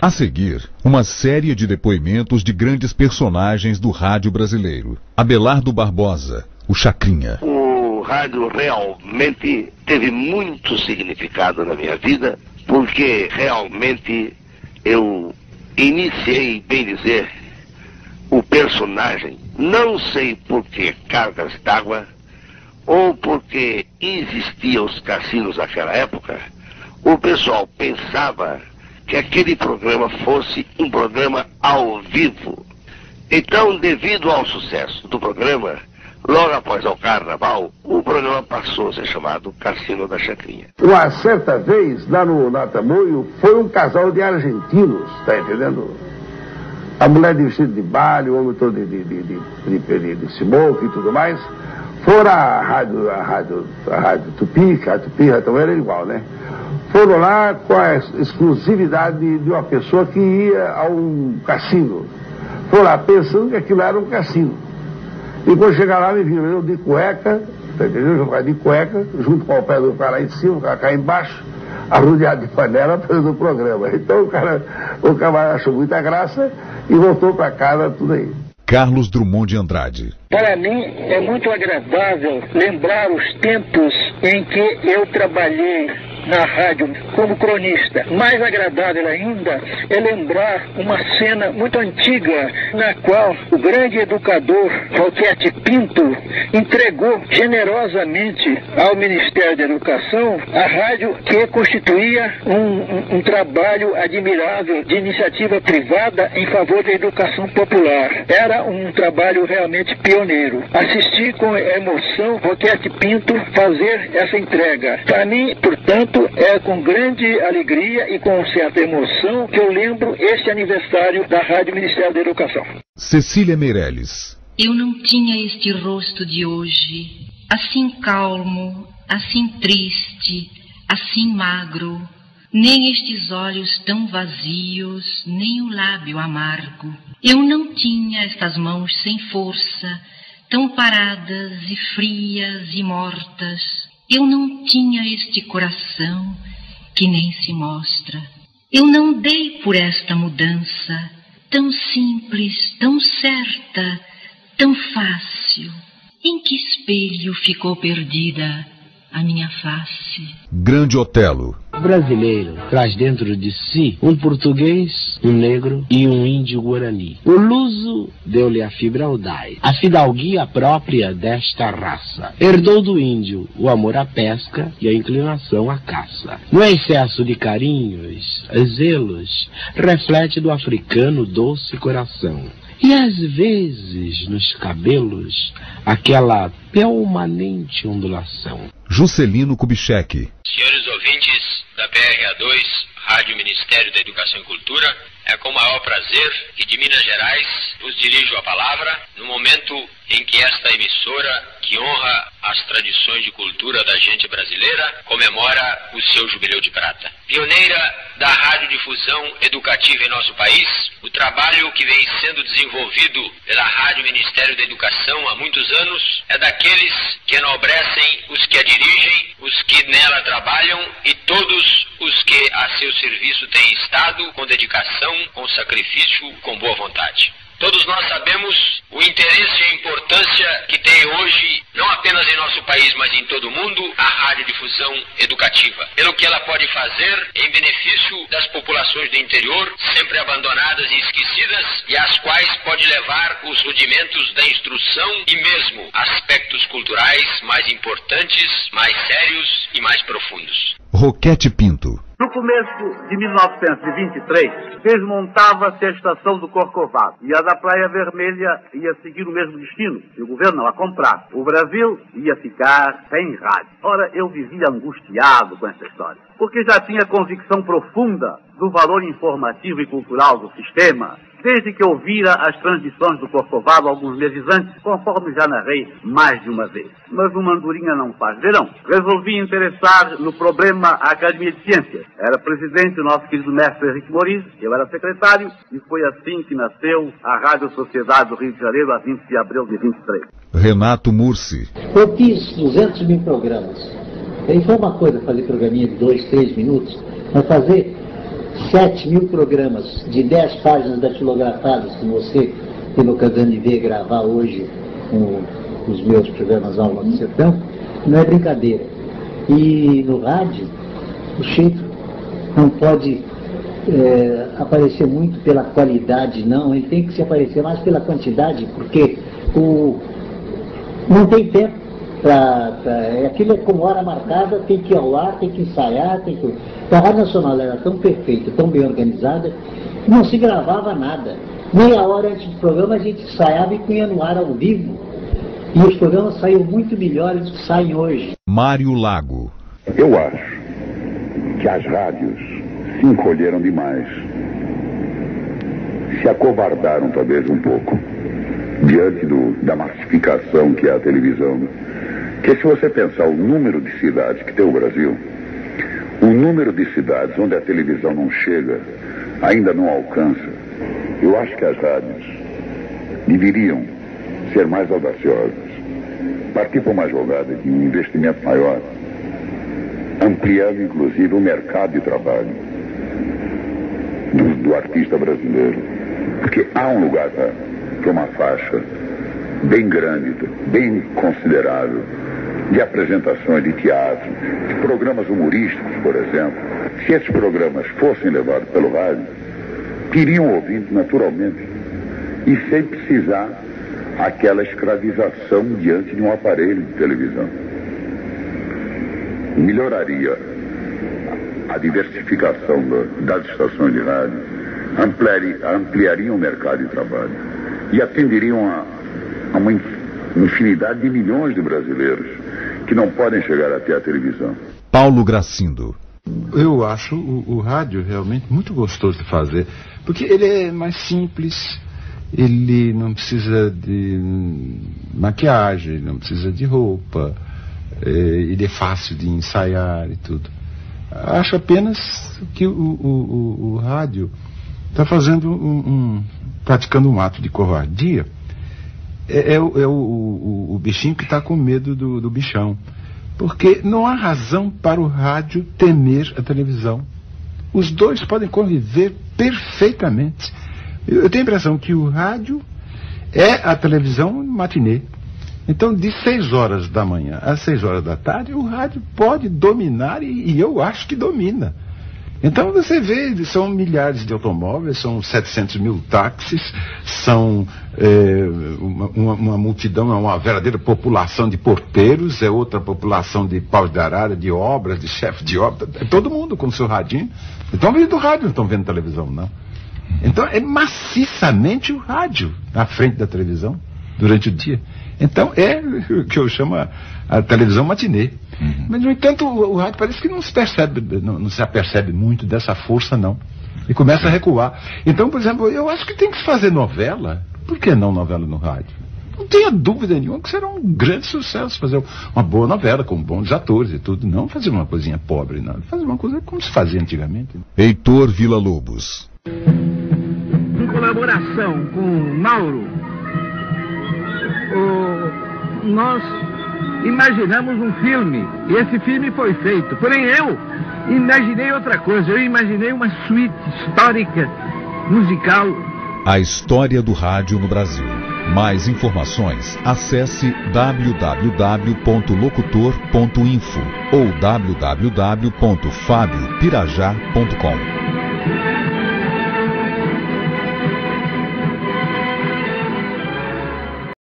A seguir, uma série de depoimentos de grandes personagens do rádio brasileiro. Abelardo Barbosa, o Chacrinha. O rádio realmente teve muito significado na minha vida, porque realmente eu iniciei, bem dizer, o personagem, não sei por que cargas d'água, ou porque existiam os cassinos naquela época, o pessoal pensava que aquele programa fosse um programa ao vivo. Então, devido ao sucesso do programa, logo após o carnaval, o programa passou a ser chamado Cassino da Chacrinha. Uma certa vez, lá no Tamoio, foi um casal de argentinos, tá entendendo? A mulher de vestido de baile, o homem todo de smoke e tudo mais. Foram à rádio Tupi, que a Tupi também era igual, né? Foram lá com a exclusividade de uma pessoa que ia a um cassino. Foram lá pensando que aquilo era um cassino. E quando chegar lá, me viram eu de cueca, tá entendendo? Eu ficava de cueca, junto com o pé do cara lá em cima, o cara cá embaixo, arrodeado de panela, fazendo o programa. Então o camarada achou muita graça e voltou para casa, tudo aí. Carlos Drummond de Andrade. Para mim é muito agradável lembrar os tempos em que eu trabalhei na rádio como cronista. Mais agradável ainda é lembrar uma cena muito antiga na qual o grande educador Roquete Pinto entregou generosamente ao Ministério da Educação a rádio, que constituía um trabalho admirável de iniciativa privada em favor da educação popular. Era um trabalho realmente pioneiro. Assisti com emoção Roquete Pinto fazer essa entrega. Para mim, portanto, é com grande alegria e com certa emoção que eu lembro este aniversário da Rádio Ministério da Educação. Cecília Meirelles. Eu não tinha este rosto de hoje, assim calmo, assim triste, assim magro, nem estes olhos tão vazios, nem o lábio amargo. Eu não tinha estas mãos sem força, tão paradas e frias e mortas. Eu não tinha este coração que nem se mostra. Eu não dei por esta mudança, tão simples, tão certa, tão fácil. Em que espelho ficou perdida a minha face? Grande Otelo. O brasileiro traz dentro de si um português, um negro e um índio guarani. O luso deu-lhe a fibraldade, a fidalguia própria desta raça. Herdou do índio o amor à pesca e a inclinação à caça. No excesso de carinhos, zelos, reflete do africano doce coração. E às vezes nos cabelos aquela permanente ondulação. Juscelino Kubitschek. Senhores ouvintes da PRA2, Rádio Ministério da Educação e Cultura, é com o maior prazer que de Minas Gerais vos dirijo a palavra no momento em que esta emissora, que honra as tradições de cultura da gente brasileira, comemora o seu jubileu de prata. Pioneira da radiodifusão educativa em nosso país, o trabalho que vem sendo desenvolvido pela Rádio Ministério da Educação há muitos anos é daqueles que enobrecem os que a dirigem, os que nela trabalham e todos os que a seu serviço têm estado com dedicação, com sacrifício, com boa vontade. Todos nós sabemos o interesse e a importância que tem hoje, não apenas em nosso país, mas em todo o mundo, a radiodifusão educativa. Pelo que ela pode fazer em benefício das populações do interior, sempre abandonadas e esquecidas, e às quais pode levar os rudimentos da instrução e mesmo aspectos culturais mais importantes, mais sérios e mais profundos. Roquete Pinto. No começo de 1923, desmontava-se a estação do Corcovado e a da Praia Vermelha ia seguir o mesmo destino, e o governo não a comprar. O Brasil ia ficar sem rádio. Ora, eu vivia angustiado com essa história. porque já tinha convicção profunda do valor informativo e cultural do sistema, desde que ouvira as transmissões do Corcovado alguns meses antes, conforme já narrei mais de uma vez. Mas uma andorinha não faz verão. Resolvi interessar no problema a Academia de Ciências. Era presidente o nosso querido mestre Henrique Moriz, eu era secretário, e foi assim que nasceu a Rádio Sociedade do Rio de Janeiro, a 20 de abril de 23. Renato Mursi. Eu fiz 200 mil programas. E foi uma coisa fazer programinha de 2, 3 minutos, mas fazer 7 mil programas de 10 páginas datilografadas que você teve a ocasião de ver gravar hoje com os meus programas Alma do Sertão, não é brincadeira. E no rádio, o Chico não pode aparecer muito pela qualidade, não. Ele tem que se aparecer mais pela quantidade, porque não tem tempo. Aquilo é como hora marcada, tem que ir ao ar, tem que ensaiar, A Rádio Nacional era tão perfeita, tão bem organizada, que não se gravava nada. Meia hora antes do programa a gente ensaiava e punha no ar ao vivo. E os programas saíram muito melhores do que saem hoje. Mário Lago. Eu acho que as rádios se encolheram demais. Se acovardaram talvez um pouco diante da massificação que é a televisão. Porque se você pensar o número de cidades que tem o Brasil, o número de cidades onde a televisão não chega, ainda não alcança, eu acho que as rádios deveriam ser mais audaciosas, partir para uma jogada de um investimento maior, ampliando inclusive o mercado de trabalho do artista brasileiro. Porque há um lugar para uma faixa bem grande, bem considerável, de apresentações de teatro, de programas humorísticos, por exemplo. Se esses programas fossem levados pelo rádio, iriam ouvindo naturalmente e sem precisar aquela escravização diante de um aparelho de televisão. Melhoraria a diversificação das estações de rádio, ampliariam o mercado de trabalho e atenderiam a uma infinidade de milhões de brasileiros que não podem chegar até a televisão. Paulo Gracindo. Eu acho o rádio realmente muito gostoso de fazer, porque ele é mais simples, ele não precisa de maquiagem, não precisa de roupa, ele é fácil de ensaiar e tudo. Acho apenas que o rádio está fazendo praticando um ato de covardia. É o bichinho que está com medo do bichão. Porque não há razão para o rádio temer a televisão. Os dois podem conviver perfeitamente. Eu tenho a impressão que o rádio é a televisão matinê. Então, de 6 horas da manhã às 6 horas da tarde, o rádio pode dominar e eu acho que domina. Então você vê, são milhares de automóveis, são 700 mil táxis, são uma multidão, é uma verdadeira população de porteiros, é outra população de paus de arara, de obras, de chefe de obra, é todo mundo com o seu radinho. Estão vendo rádio, não estão vendo televisão, não. Então é maciçamente o rádio na frente da televisão durante o dia. Então é o que eu chamo a televisão matinê. Mas, no entanto, o rádio parece que não se apercebe muito dessa força, não. E começa a recuar. Então, por exemplo, eu acho que tem que fazer novela. Por que não novela no rádio? Não tenha dúvida nenhuma que será um grande sucesso fazer uma boa novela, com bons atores e tudo. Não fazer uma coisinha pobre, não. Fazer uma coisa como se fazia antigamente. Heitor Villa-Lobos. Em colaboração com o Mauro, nós imaginamos um filme, e esse filme foi feito. Porém, eu imaginei outra coisa. Eu imaginei uma suíte histórica, musical. A história do rádio no Brasil. Mais informações, acesse www.locutor.info ou www.fabiopirajá.com.